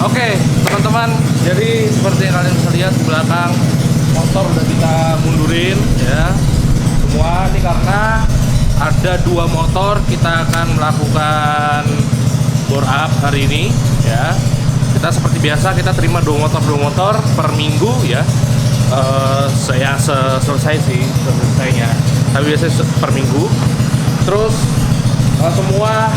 Oke, teman-teman, jadi seperti yang kalian bisa lihat di belakang motor udah kita mundurin ya. Semua ini karena ada dua motor kita akan melakukan bore up hari ini ya. Kita seperti biasa kita terima dua motor per minggu ya. Saya selesai sih selesainya. Tapi biasanya per minggu. Terus semua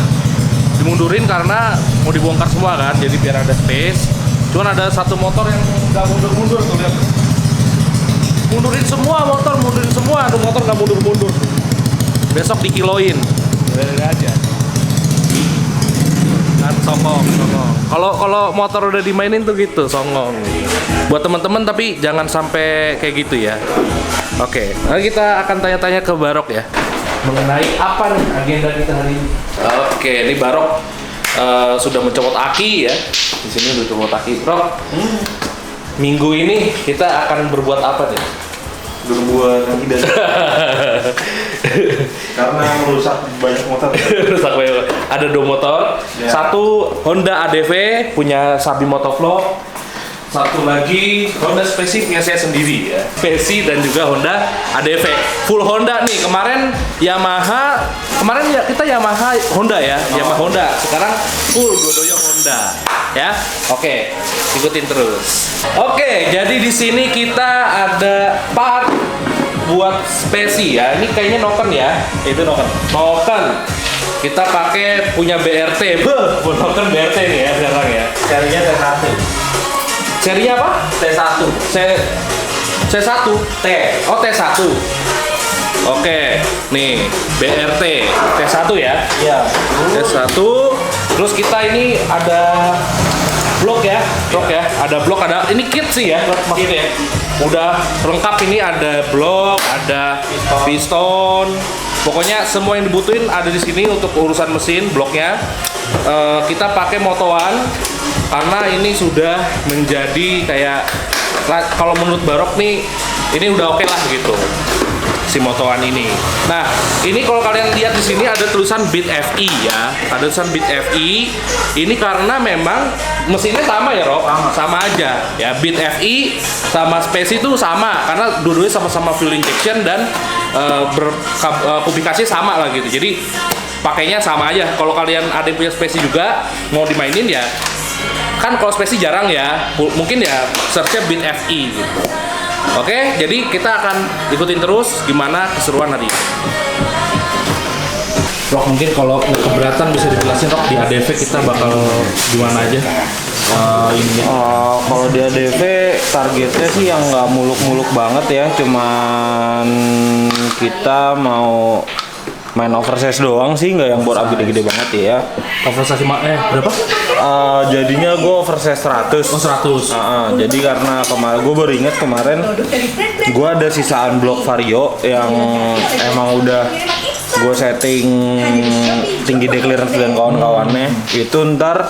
dimundurin karena mau dibongkar semua kan, jadi biar ada space. Cuman ada satu motor yang nggak mundur-mundur tuh, lihat. Mundurin semua, ada motor nggak mundur-mundur. Besok dikiloin, bener aja. Kan songong. Kalau motor udah dimainin tuh gitu, songong. Buat teman-teman tapi jangan sampai kayak gitu ya. Oke, nah kita akan tanya-tanya ke Barok ya. Mengenai apa nih agenda kita hari ini? Oke, ini Barok sudah mencopot aki ya. Di sini udah copot aki. Bro, minggu ini kita akan berbuat apa nih? Berbuat yang tidak karena merusak banyak motor. Ada dua motor, ya. Satu Honda ADV punya Sabi Motovlog. Satu lagi Honda Spesi punya saya sendiri ya. Spesi dan juga Honda ADV. Full Honda nih. Kemarin ya kita Yamaha Honda ya. Yamaha Honda. Sekarang full dua-duanya Honda ya. Oke, ikutin terus. Oke, jadi di sini kita ada part buat Spesi ya. Ini kayaknya noken ya. Itu noken. Kita pakai punya BRT. Buat noken BRT nih ya sekarang ya. Carinya T1. Serinya apa? T1. C1 T. Oh, T1. Oke, nih BRT T1 ya. Iya. T1. Terus kita ini ada blok ya. Ada ini kit sih ya, maksudnya. Udah lengkap, ini ada blok, ada piston. Pokoknya semua yang dibutuhin ada di sini untuk urusan mesin bloknya. Kita pakai motoan karena ini sudah menjadi kayak, kalau menurut Barok nih ini udah oke lah gitu si motoan ini. Nah, ini kalau kalian lihat di sini ada tulisan Beat FI ya. Ada tulisan Beat FI. Ini karena memang mesinnya sama ya, Rob? Sama aja ya. Beat FI sama Spesi itu sama karena dua-duanya sama-sama fuel injection dan publikasi sama lah gitu. Jadi pakainya sama aja. Kalau kalian ada yang punya Spesi juga mau dimainin ya, kan kalau Spesi jarang ya, mungkin ya searchnya Beat FI gitu. Oke, jadi kita akan ikutin terus gimana keseruan hari ini. Rok, mungkin kalau keberatan bisa dijelasin Rok, di ADV kita bakal gimana aja? Kalau di ADV targetnya sih yang nggak muluk-muluk banget ya, cuman kita mau main oversize doang sih, nggak yang bore up gede-gede banget ya. Oversize berapa? Jadinya gue oversize 100. Oh, 100. Jadi karena gue baru inget kemarin gue ada sisaan blok Vario yang emang udah gue setting tinggi clearance dan kawan-kawannya. Itu ntar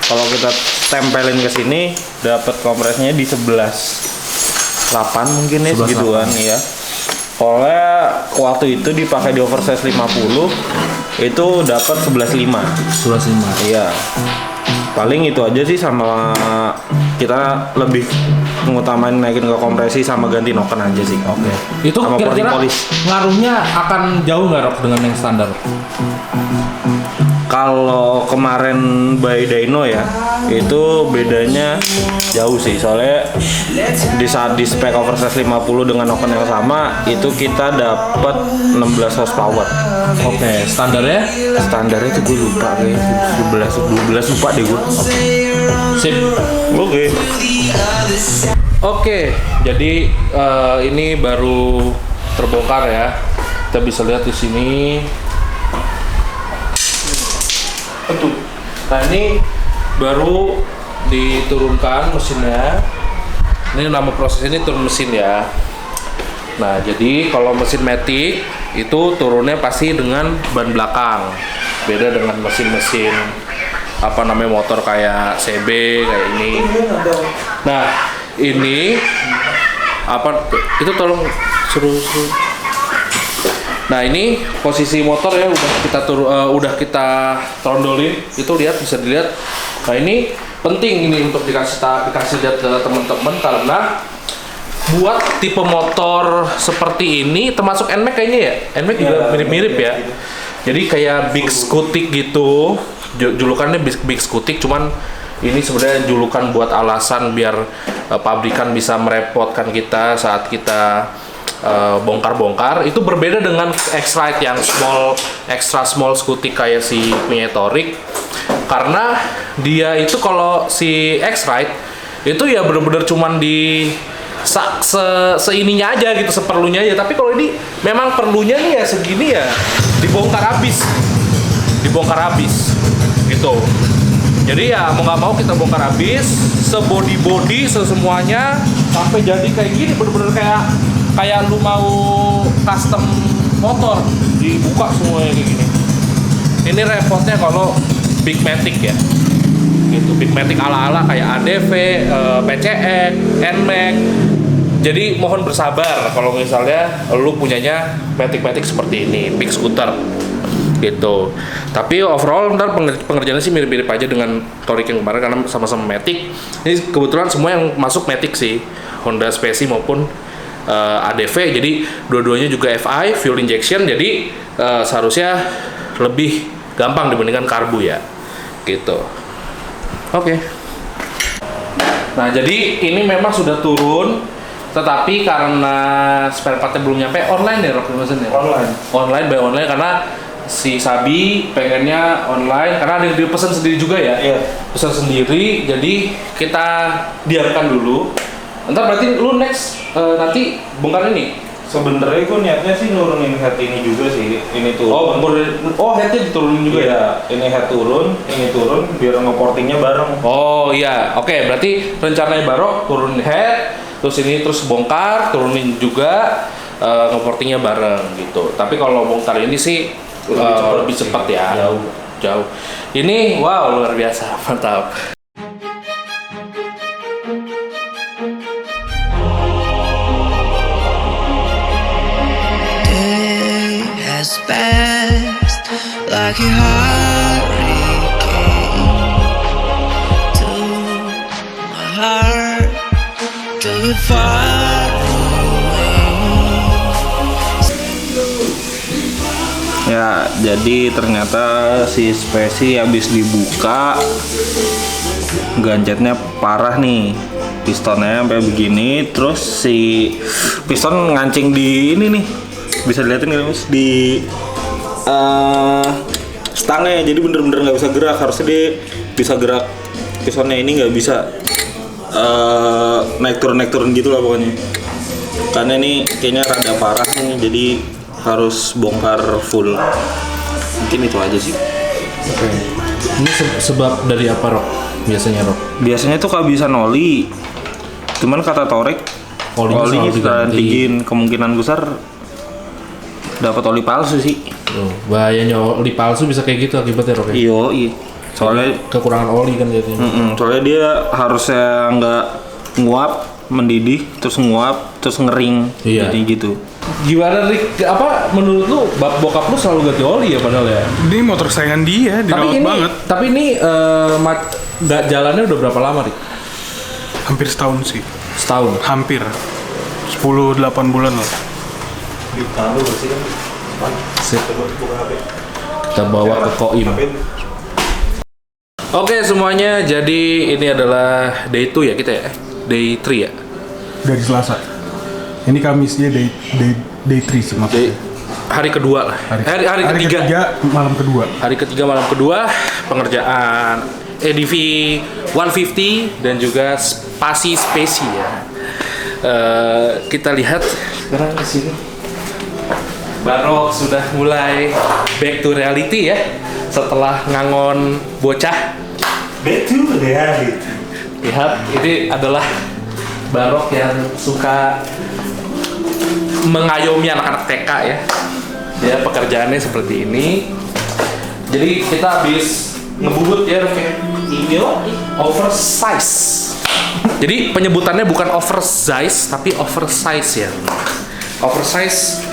kalau kita tempelin ke sini dapat kompresnya di 11.8 mungkin ya, segituan ya. Soalnya waktu itu dipakai di oversize 50 itu dapat 11.5. Iya. Paling itu aja sih, sama kita lebih mengutamain naikin ke kompresi sama ganti noken aja sih. Oke. Itu sama kira-kira ngaruhnya akan jauh nggak Rok dengan yang standar? Kalau kemarin by Dyno ya, itu bedanya jauh sih. Soalnya di saat di spek oversize 50 dengan noken yang sama, itu kita dapat 16 horsepower. Oke, standarnya? Standarnya itu gue lupa kayak 12 lupa deh gue. Sip. Oke, jadi ini baru terbongkar ya. Kita bisa lihat di sini. Nah, ini baru diturunkan mesinnya. Ini nama proses ini turun mesin ya. Nah, jadi kalau mesin matic itu turunnya pasti dengan ban belakang. Beda dengan mesin-mesin motor kayak CB kayak ini. Nah, ini itu tolong suruh. Nah, ini posisi motor ya udah kita trondolin. Itu bisa dilihat. Nah, ini penting ini untuk dikasih lihat ke teman-teman karena buat tipe motor seperti ini termasuk NMAX kayaknya ya. NMAX juga mirip-mirip ya. Jadi kayak Big Scutic gitu. Julukannya Big Scutic, cuman ini sebenarnya julukan buat alasan biar pabrikan bisa merepotkan kita saat kita bongkar-bongkar. Itu berbeda dengan X-Ride yang extra small Scutic kayak si Miniatoric, karena dia itu kalau si X-Ride itu ya bener-bener cuman di seininya aja gitu, seperlunya aja. Tapi kalau ini memang perlunya nih ya segini ya dibongkar habis gitu. Jadi ya mau nggak mau kita bongkar habis, sebody semuanya sampai jadi kayak gini, bener-bener kayak lu mau custom motor, dibuka semuanya kayak gini. Ini repotnya kalau Big Matic ya, gitu. Big Matic ala-ala kayak ADV, PCX, NMAX. Jadi mohon bersabar kalau misalnya lu punyanya Matic seperti ini, Big Scooter gitu. Tapi overall ntar pengerjaannya sih mirip-mirip aja dengan Toric yang kemarin karena sama-sama Matic. Ini kebetulan semua yang masuk Matic sih, Honda Speci maupun ADV. Jadi dua-duanya juga FI, fuel injection. Jadi seharusnya lebih gampang dibandingkan karbu ya, gitu. Oke. Nah jadi ini memang sudah turun, tetapi karena spare partnya belum nyampe, online ya Rock Amazon ya? Online by online karena si Sabi pengennya online karena ada yang dia pesan sendiri juga ya. Iya. Pesan sendiri, jadi kita diamkan dulu. Ntar berarti lu next nanti bongkar ini. Sebenarnya gue niatnya sih nurunin head ini juga sih. Ini turun. Headnya diturunin juga ya? Ini head turun, ini turun, biar ngeportingnya bareng. Oh iya, oke. Berarti rencananya Barok turunin head, terus ini terus bongkar, turunin juga, ngeportingnya bareng gitu. Tapi kalau bongkar ini sih lebih cepat ya. Jauh. Ini wow luar biasa, mantap. Has passed like a hurricane to my heart, to be far away. Ya, jadi ternyata si Speci habis dibuka gancetnya parah nih. Pistonnya sampai begini, terus si piston ngancing di ini nih. Bisa dilihatin nggak Mas di stangnya, jadi bener-bener nggak bisa gerak. Harusnya dia bisa gerak, pistonnya ini nggak bisa naik turun gitu lah pokoknya. Karena ini kayaknya rada parah nih, jadi harus bongkar full. Mungkin itu aja sih. Oke. Ini sebab dari apa Rock? Biasanya tuh kehabisan oli. Cuman kata Toric olinya sudah digantiin, kemungkinan besar dapat oli palsu sih. Bahayanya oli palsu bisa kayak gitu akibatnya Rock. Iya. Soalnya kekurangan oli kan jadinya. Soalnya dia harusnya nggak nguap, mendidih, terus nguap, terus ngering. Iya. Jadi gitu. Gimana Rick? Apa menurut lu bokap lu selalu ganti oli ya padahal ya? Ini motor sayangan dia, dirawat banget. Tapi ini nggak jalannya udah berapa lama Rick? Hampir setahun sih. Setahun? Hampir 10-8 bulan lah. Sip. Kita bawa ke Koim. Oke semuanya, jadi ini adalah day 2 ya kita ya? Day 3 ya? Dari Selasa. Ini Kamisnya day 3 sih maksudnya. Hari kedua lah. Hari ketiga. Malam kedua. Hari ketiga malam kedua pengerjaan EDV 150 dan juga Spasi Speci ya. Kita lihat sekarang di sini. Barok sudah mulai back to reality ya setelah ngangon bocah. Back to reality. Lihat, ini adalah Barok yang suka mengayomi anak-anak TK ya. Dia pekerjaannya seperti ini. Jadi kita habis ngebubut ya, ini oversize. Jadi penyebutannya bukan oversize tapi oversize ya. Oversize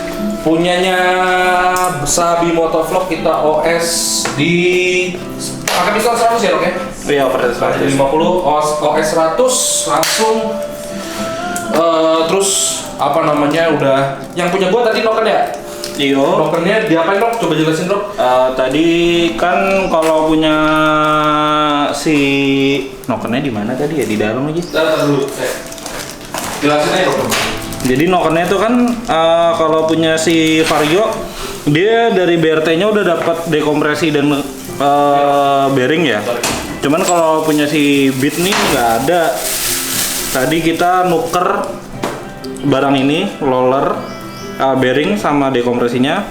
punyanya Sabi Motovlog kita OS di pakai pistol 100 ya, Rok ya? Iya, overhead 150 OS 100 langsung terus apa namanya udah yang punya gua tadi noken ya? Iya. Nokennya diapain, Rok? Coba jelasin, Rok. Tadi kan kalau punya si nokennya di mana tadi ya, di dalam lagi. Bentar dulu. Jelasin aja, Rok. Jadi nokennya itu kan kalau punya si Vario dia dari BRT-nya udah dapat dekompresi dan bearing ya. Cuman kalau punya si Beat nih nggak ada. Tadi kita nuker barang ini, roller, bearing sama dekompresinya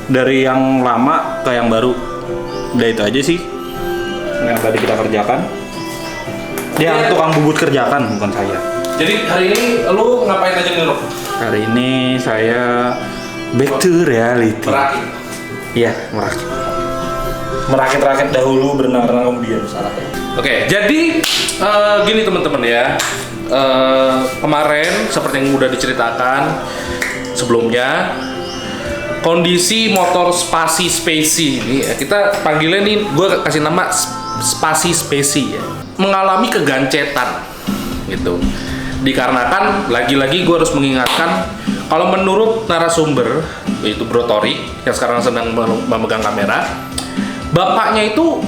dari yang lama ke yang baru. Udah itu aja sih yang tadi kita kerjakan. Dia tukang bubut kerjakan, bukan saya. Jadi hari ini lu ngapain aja nih, Rok? Hari ini saya back to reality. Merakit. Iya, merakit. Merakit-rakit dahulu, berenang-renang kemudian salah. Oke, jadi gini teman-teman ya. Kemarin seperti yang udah diceritakan sebelumnya, kondisi motor Spasi Spacey ini ya, kita panggilnya nih, gue kasih nama Spasi Spacey ya, mengalami kegancetan gitu. Dikarenakan lagi-lagi gue harus mengingatkan kalau menurut narasumber yaitu Bro Torik yang sekarang sedang memegang kamera, bapaknya itu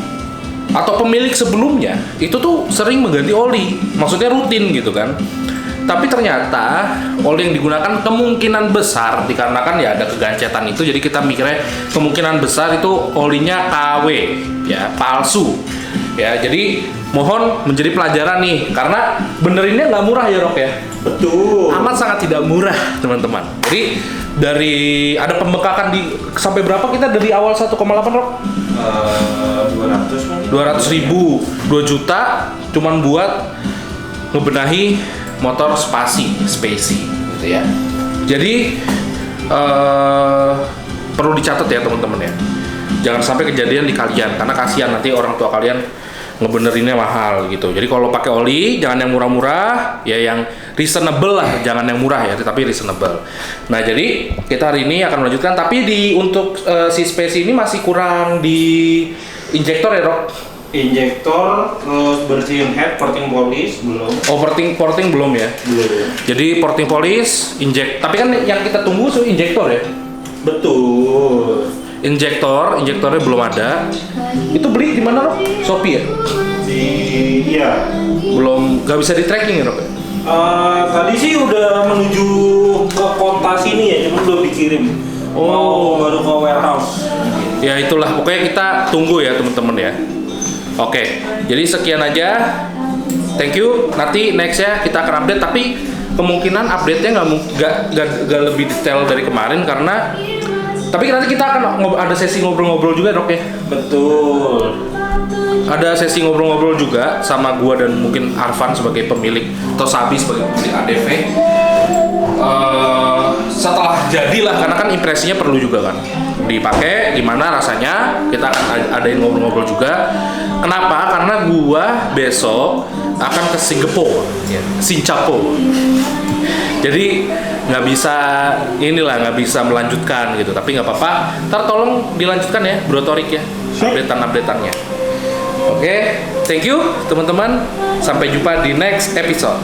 atau pemilik sebelumnya itu tuh sering mengganti oli, maksudnya rutin gitu kan. Tapi ternyata oli yang digunakan kemungkinan besar dikarenakan ya ada kegancetan itu, jadi kita mikirnya kemungkinan besar itu olinya KW ya, palsu ya. Jadi mohon menjadi pelajaran nih, karena benerinnya nggak murah ya, Rok ya. Betul. Amat sangat tidak murah teman-teman. Jadi dari ada pembekakan di sampai berapa kita dari awal 1,8, Rok? 200 kan? 200.000, 2 juta cuman buat ngebenahi motor Spacey gitu ya. Jadi perlu dicatat ya teman-teman ya. Jangan sampai kejadian di kalian, karena kasihan nanti orang tua kalian ngebenerinnya mahal gitu. Jadi kalau pakai oli jangan yang murah-murah, ya yang reasonable lah, jangan yang murah ya, tapi reasonable. Nah, jadi kita hari ini akan melanjutkan, tapi untuk si Spacey ini masih kurang di injektor ya, Rok? Injektor, terus bersihin head, porting polish belum. Oh, porting belum ya? Belum. Jadi porting polish, tapi kan yang kita tunggu itu injektor ya? Betul. Injektornya belum ada. Itu beli di mana, Rok? Shopee ya? Iya. Belum, nggak bisa di tracking ya, Rok? Tadi sih udah menuju ke kota sini ya, cuma belum dikirim. Oh. Baru ke warehouse. Ya itulah, pokoknya kita tunggu ya teman-teman ya. Oke, jadi sekian aja. Thank you. Nanti nextnya kita akan update, tapi kemungkinan update-nya nggak lebih detail dari kemarin karena. Tapi nanti kita akan ada sesi ngobrol-ngobrol juga, Dok ya. Betul. Ada sesi ngobrol-ngobrol juga sama gua dan mungkin Arfan sebagai pemilik atau Sabi sebagai pemilik ADV. Setelah jadilah, karena kan impresinya perlu juga kan dipakai, gimana rasanya, kita akan adain ngobrol-ngobrol juga. Kenapa? Karena gua besok akan ke Singapura ya, Singapura. Jadi nggak bisa melanjutkan gitu, tapi nggak apa-apa, ntar tolong dilanjutkan ya Bro Torik ya, updateannya. Oke, thank you teman-teman, sampai jumpa di next episode.